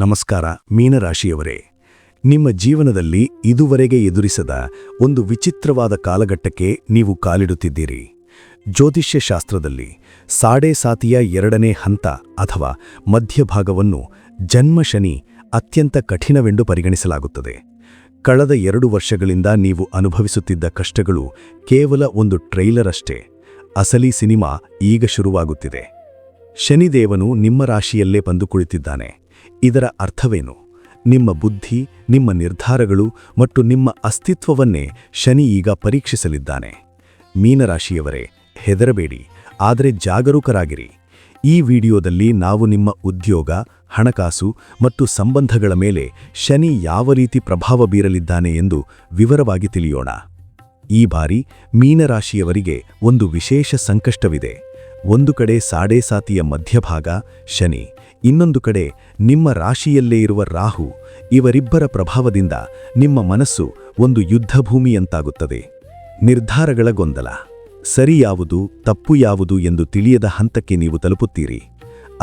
ನಮಸ್ಕಾರ ಮೀನರಾಶಿಯವರೇ. ನಿಮ್ಮ ಜೀವನದಲ್ಲಿ ಇದುವರೆಗೆ ಎದುರಿಸದ ಒಂದು ವಿಚಿತ್ರವಾದ ಕಾಲಘಟ್ಟಕ್ಕೆ ನೀವು ಕಾಲಿಡುತ್ತಿದ್ದೀರಿ. ಜ್ಯೋತಿಷ್ಯ ಶಾಸ್ತ್ರದಲ್ಲಿ ಸಾಡೆ ಸಾತಿಯ ಎರಡನೇ ಹಂತ ಅಥವಾ ಮಧ್ಯಭಾಗವನ್ನು ಜನ್ಮಶನಿ ಅತ್ಯಂತ ಕಠಿಣವೆಂದು ಪರಿಗಣಿಸಲಾಗುತ್ತದೆ. ಕಳೆದ 2 ವರ್ಷಗಳಿಂದ ನೀವು ಅನುಭವಿಸುತ್ತಿದ್ದ ಕಷ್ಟಗಳು ಕೇವಲ ಒಂದು ಟ್ರೈಲರ್ ಅಷ್ಟೇ. ಅಸಲಿ ಸಿನಿಮಾ ಈಗ ಶುರುವಾಗುತ್ತಿದೆ. ಶನಿದೇವನು ನಿಮ್ಮ ರಾಶಿಯಲ್ಲೇ ಬಂದು ಕುಳಿತಿದ್ದಾನೆ. ಇದರ ಅರ್ಥವೇನು? ನಿಮ್ಮ ಬುದ್ಧಿ, ನಿಮ್ಮ ನಿರ್ಧಾರಗಳು ಮತ್ತು ನಿಮ್ಮ ಅಸ್ತಿತ್ವವನ್ನೇ ಶನಿ ಈಗ ಪರೀಕ್ಷಿಸಲಿದ್ದಾನೆ. ಮೀನರಾಶಿಯವರೇ, ಹೆದರಬೇಡಿ, ಆದರೆ ಜಾಗರೂಕರಾಗಿರಿ. ಈ ವಿಡಿಯೋದಲ್ಲಿ ನಾವು ನಿಮ್ಮ ಉದ್ಯೋಗ, ಹಣಕಾಸು ಮತ್ತು ಸಂಬಂಧಗಳ ಮೇಲೆ ಶನಿ ಯಾವ ರೀತಿ ಪ್ರಭಾವ ಬೀರಲಿದ್ದಾನೆ ಎಂದು ವಿವರವಾಗಿ ತಿಳಿಯೋಣ. ಈ ಬಾರಿ ಮೀನರಾಶಿಯವರಿಗೆ ಒಂದು ವಿಶೇಷ ಸಂಕಷ್ಟವಿದೆ. ಒಂದು ಕಡೆ ಸಾಡೆ ಸಾತಿಯ ಮಧ್ಯಭಾಗ ಶನಿ, ಇನ್ನೊಂದು ಕಡೆ ನಿಮ್ಮ ರಾಶಿಯಲ್ಲೇ ಇರುವ ರಾಹು. ಇವರಿಬ್ಬರ ಪ್ರಭಾವದಿಂದ ನಿಮ್ಮ ಮನಸ್ಸು ಒಂದು ಯುದ್ಧಭೂಮಿಯಂತಾಗುತ್ತದೆ. ನಿರ್ಧಾರಗಳ ಗೊಂದಲ, ಸರಿ ಯಾವುದು ತಪ್ಪು ಯಾವುದು ಎಂದು ತಿಳಿಯದ ಹಂತಕ್ಕೆ ನೀವು ತಲುಪುತ್ತೀರಿ.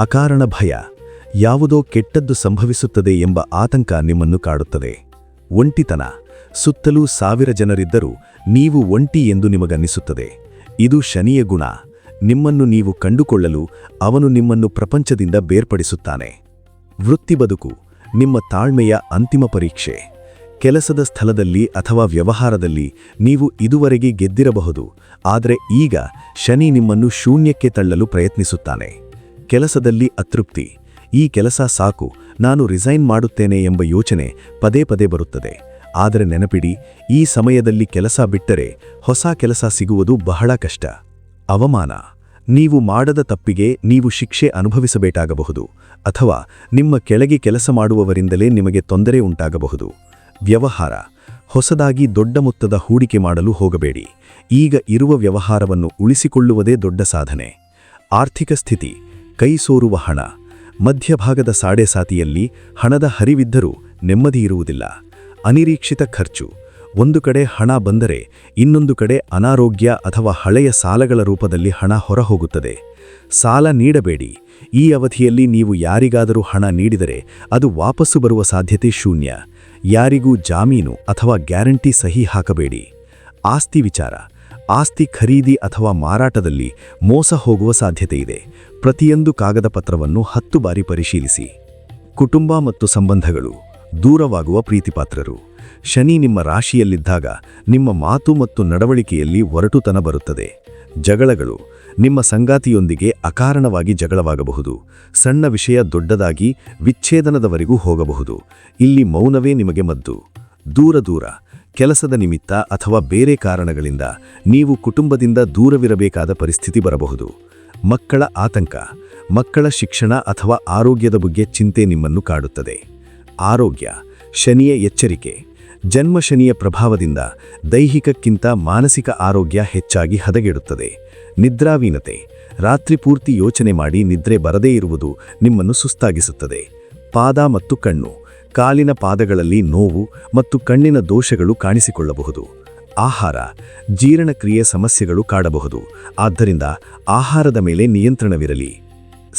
ಅಕಾರಣ ಭಯ, ಯಾವುದೋ ಕೆಟ್ಟದ್ದು ಸಂಭವಿಸುತ್ತದೆ ಎಂಬ ಆತಂಕ ನಿಮ್ಮನ್ನು ಕಾಡುತ್ತದೆ. ಒಂಟಿತನ, ಸುತ್ತಲೂ 1000 ಜನರಿದ್ದರೂ ನೀವು ಒಂಟಿ ಎಂದು ನಿಮಗನ್ನಿಸುತ್ತದೆ. ಇದು ಶನಿಯ ಗುಣ. ನಿಮ್ಮನ್ನು ನೀವು ಕಂಡುಕೊಳ್ಳಲು ಅವನು ನಿಮ್ಮನ್ನು ಪ್ರಪಂಚದಿಂದ ಬೇರ್ಪಡಿಸುತ್ತಾನೆ. ವೃತ್ತಿ ಬದುಕು, ನಿಮ್ಮ ತಾಳ್ಮೆಯ ಅಂತಿಮ ಪರೀಕ್ಷೆ. ಕೆಲಸದ ಸ್ಥಳದಲ್ಲಿ ಅಥವಾ ವ್ಯವಹಾರದಲ್ಲಿ ನೀವು ಇದುವರೆಗೆ ಗೆದ್ದಿರಬಹುದು, ಆದರೆ ಈಗ ಶನಿ ನಿಮ್ಮನ್ನು ಶೂನ್ಯಕ್ಕೆ ತಳ್ಳಲು ಪ್ರಯತ್ನಿಸುತ್ತಾನೆ. ಕೆಲಸದಲ್ಲಿ ಅತೃಪ್ತಿ, ಈ ಕೆಲಸ ಸಾಕು, ನಾನು ರಿಸೈನ್ ಮಾಡುತ್ತೇನೆ ಎಂಬ ಯೋಚನೆ ಪದೇ ಪದೇ ಬರುತ್ತದೆ. ಆದರೆ ನೆನಪಿಡಿ, ಈ ಸಮಯದಲ್ಲಿ ಕೆಲಸ ಬಿಟ್ಟರೆ ಹೊಸ ಕೆಲಸ ಸಿಗುವುದು ಬಹಳ ಕಷ್ಟ. ಅವಮಾನ, ನೀವು ಮಾಡದ ತಪ್ಪಿಗೆ ನೀವು ಶಿಕ್ಷೆ ಅನುಭವಿಸಬೇಕಾಗಬಹುದು, ಅಥವಾ ನಿಮ್ಮ ಕೆಳಗೆ ಕೆಲಸ ಮಾಡುವವರಿಂದಲೇ ನಿಮಗೆ ತೊಂದರೆ ಉಂಟಾಗಬಹುದು. ವ್ಯವಹಾರ, ಹೊಸದಾಗಿ ದೊಡ್ಡ ಮೊತ್ತದ ಹೂಡಿಕೆ ಮಾಡಲು ಹೋಗಬೇಡಿ. ಈಗ ಇರುವ ವ್ಯವಹಾರವನ್ನು ಉಳಿಸಿಕೊಳ್ಳುವುದೇ ದೊಡ್ಡ ಸಾಧನೆ. ಆರ್ಥಿಕ ಸ್ಥಿತಿ, ಕೈ ಸೋರುವ ಹಣ. ಮಧ್ಯಭಾಗದ ಸಾಡೆ ಸಾತಿಯಲ್ಲಿ ಹಣದ ಹರಿವಿದ್ದರೂ ನೆಮ್ಮದಿ ಇರುವುದಿಲ್ಲ. ಅನಿರೀಕ್ಷಿತ ಖರ್ಚು, ಒಂದು ಕಡೆ ಹಣ ಬಂದರೆ ಇನ್ನೊಂದು ಕಡೆ ಅನಾರೋಗ್ಯ ಅಥವಾ ಹಳೆಯ ಸಾಲಗಳ ರೂಪದಲ್ಲಿ ಹಣ ಹೊರಹೋಗುತ್ತದೆ. ಸಾಲ ನೀಡಬೇಡಿ. ಈ ಅವಧಿಯಲ್ಲಿ ನೀವು ಯಾರಿಗಾದರೂ ಹಣ ನೀಡಿದರೆ ಅದು ವಾಪಸ್ಸು ಬರುವ ಸಾಧ್ಯತೆ ಶೂನ್ಯ. ಯಾರಿಗೂ ಜಾಮೀನು ಅಥವಾ ಗ್ಯಾರಂಟಿ ಸಹಿ ಹಾಕಬೇಡಿ. ಆಸ್ತಿ ವಿಚಾರ, ಆಸ್ತಿ ಖರೀದಿ ಅಥವಾ ಮಾರಾಟದಲ್ಲಿ ಮೋಸ ಹೋಗುವ ಸಾಧ್ಯತೆಯಿದೆ. ಪ್ರತಿಯೊಂದು ಕಾಗದ ಪತ್ರವನ್ನು 10 ಬಾರಿ ಪರಿಶೀಲಿಸಿ. ಕುಟುಂಬ ಮತ್ತು ಸಂಬಂಧಗಳು, ದೂರವಾಗುವ ಪ್ರೀತಿಪಾತ್ರರು. ಶನಿ ನಿಮ್ಮ ರಾಶಿಯಲ್ಲಿದ್ದಾಗ ನಿಮ್ಮ ಮಾತು ಮತ್ತು ನಡವಳಿಕೆಯಲ್ಲಿ ಒರಟುತನ ಬರುತ್ತದೆ. ಜಗಳಗಳು, ನಿಮ್ಮ ಸಂಗಾತಿಯೊಂದಿಗೆ ಅಕಾರಣವಾಗಿ ಜಗಳವಾಗಬಹುದು. ಸಣ್ಣ ವಿಷಯ ದೊಡ್ಡದಾಗಿ ವಿಚ್ಛೇದನದವರೆಗೂ ಹೋಗಬಹುದು. ಇಲ್ಲಿ ಮೌನವೇ ನಿಮಗೆ ಮದ್ದು. ದೂರ, ಕೆಲಸದ ನಿಮಿತ್ತ ಅಥವಾ ಬೇರೆ ಕಾರಣಗಳಿಂದ ನೀವು ಕುಟುಂಬದಿಂದ ದೂರವಿರಬೇಕಾದ ಪರಿಸ್ಥಿತಿ ಬರಬಹುದು. ಮಕ್ಕಳ ಆತಂಕ, ಮಕ್ಕಳ ಶಿಕ್ಷಣ ಅಥವಾ ಆರೋಗ್ಯದ ಬಗ್ಗೆ ಚಿಂತೆ ನಿಮ್ಮನ್ನು ಕಾಡುತ್ತದೆ. ಆರೋಗ್ಯ, ಶನಿಯ ಎಚ್ಚರಿಕೆ. ಜನ್ಮ ಶನಿಯ ಪ್ರಭಾವದಿಂದ ದೈಹಿಕಕ್ಕಿಂತ ಮಾನಸಿಕ ಆರೋಗ್ಯ ಹೆಚ್ಚಾಗಿ ಹದಗೆಡುತ್ತದೆ. ನಿದ್ರಾವೀನತೆ, ರಾತ್ರಿ ಪೂರ್ತಿ ಯೋಚನೆ ಮಾಡಿ ನಿದ್ರೆ ಬರದೇ ಇರುವುದು ನಿಮ್ಮನ್ನು ಸುಸ್ತಾಗಿಸುತ್ತದೆ. ಪಾದ ಮತ್ತು ಕಣ್ಣು, ಕಾಲಿನ ಪಾದಗಳಲ್ಲಿ ನೋವು ಮತ್ತು ಕಣ್ಣಿನ ದೋಷಗಳು ಕಾಣಿಸಿಕೊಳ್ಳಬಹುದು. ಆಹಾರ, ಜೀರ್ಣಕ್ರಿಯೆ ಸಮಸ್ಯೆಗಳು ಕಾಡಬಹುದು. ಆದ್ದರಿಂದ ಆಹಾರದ ಮೇಲೆ ನಿಯಂತ್ರಣವಿರಲಿ.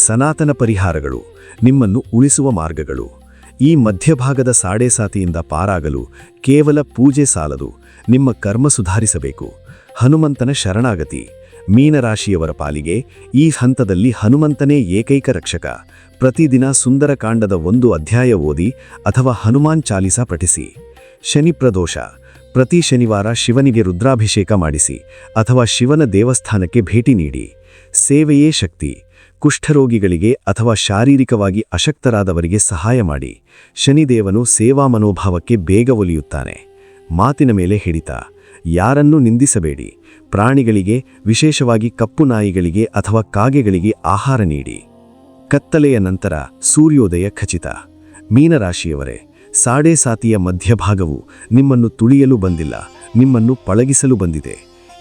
ಸನಾತನ ಪರಿಹಾರಗಳು, ನಿಮ್ಮನ್ನು ಉಳಿಸುವ ಮಾರ್ಗಗಳು. ಈ ಮಧ್ಯಭಾಗದ ಸಾಡೆ ಸಾತಿಯಿಂದ ಪಾರಾಗಲು ಕೇವಲ ಪೂಜೆ ಸಾಲದು, ನಿಮ್ಮ ಕರ್ಮ ಸುಧಾರಿಸಬೇಕು. ಹನುಮಂತನ ಶರಣಾಗತಿ, ಮೀನರಾಶಿಯವರ ಪಾಲಿಗೆ ಈ ಹಂತದಲ್ಲಿ ಹನುಮಂತನೇ ಏಕೈಕ ರಕ್ಷಕ. ಪ್ರತಿದಿನ ಸುಂದರಕಾಂಡದ 1 ಅಧ್ಯಾಯ ಓದಿ ಅಥವಾ ಹನುಮಾನ್ ಚಾಲಿಸಾ ಪಠಿಸಿ. ಶನಿ ಪ್ರದೋಷ, ಪ್ರತಿ ಶನಿವಾರ ಶಿವನಿಗೆ ರುದ್ರಾಭಿಷೇಕ ಮಾಡಿಸಿ ಅಥವಾ ಶಿವನ ದೇವಸ್ಥಾನಕ್ಕೆ ಭೇಟಿ ನೀಡಿ. ಸೇವೆಯೇ ಶಕ್ತಿ, ಕುಷ್ಠರೋಗಿಗಳಿಗೆ ಅಥವಾ ಶಾರೀರಿಕವಾಗಿ ಅಶಕ್ತರಾದವರಿಗೆ ಸಹಾಯ ಮಾಡಿ. ಶನಿದೇವನು ಸೇವಾ ಮನೋಭಾವಕ್ಕೆ ಬೇಗ ಒಲಿಯುತ್ತಾನೆ. ಮಾತಿನ ಮೇಲೆ ಹಿಡಿತ, ಯಾರನ್ನೂ ನಿಂದಿಸಬೇಡಿ. ಪ್ರಾಣಿಗಳಿಗೆ, ವಿಶೇಷವಾಗಿ ಕಪ್ಪು ನಾಯಿಗಳಿಗೆ ಅಥವಾ ಕಾಗೆಗಳಿಗೆ ಆಹಾರ ನೀಡಿ. ಕತ್ತಲೆಯ ನಂತರ ಸೂರ್ಯೋದಯ ಖಚಿತ. ಮೀನರಾಶಿಯವರೇ, ಸಾಡೆ ಸಾತಿಯ ಮಧ್ಯಭಾಗವು ನಿಮ್ಮನ್ನು ತುಳಿಯಲು ಬಂದಿಲ್ಲ, ನಿಮ್ಮನ್ನು ಪಳಗಿಸಲು ಬಂದಿದೆ.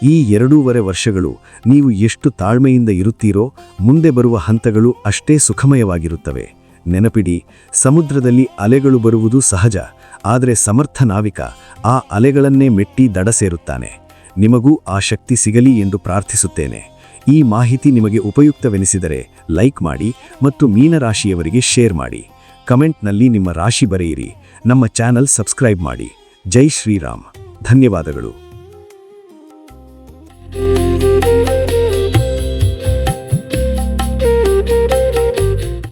ಈ 2.5 ವರ್ಷಗಳು ನೀವು ಎಷ್ಟು ತಾಳ್ಮೆಯಿಂದ ಇರುತ್ತೀರೋ ಮುಂದೆ ಬರುವ ಹಂತಗಳು ಅಷ್ಟೇ ಸುಖಮಯವಾಗಿರುತ್ತವೆ. ನೆನಪಿಡಿ, ಸಮುದ್ರದಲ್ಲಿ ಅಲೆಗಳು ಬರುವುದು ಸಹಜ, ಆದರೆ ಸಮರ್ಥ ನಾವಿಕ ಆ ಅಲೆಗಳನ್ನೇ ಮೆಟ್ಟಿ ದಡ ಸೇರುತ್ತಾನೆ. ನಿಮಗೂ ಆ ಶಕ್ತಿ ಸಿಗಲಿ ಎಂದು ಪ್ರಾರ್ಥಿಸುತ್ತೇನೆ. ಈ ಮಾಹಿತಿ ನಿಮಗೆ ಉಪಯುಕ್ತವೆನಿಸಿದರೆ ಲೈಕ್ ಮಾಡಿ ಮತ್ತು ಮೀನರಾಶಿಯವರಿಗೆ ಶೇರ್ ಮಾಡಿ. ಕಮೆಂಟ್ನಲ್ಲಿ ನಿಮ್ಮ ರಾಶಿ ಬರೆಯಿರಿ. ನಮ್ಮ ಚಾನಲ್ ಸಬ್ಸ್ಕ್ರೈಬ್ ಮಾಡಿ. ಜೈ ಶ್ರೀರಾಮ್. ಧನ್ಯವಾದಗಳು.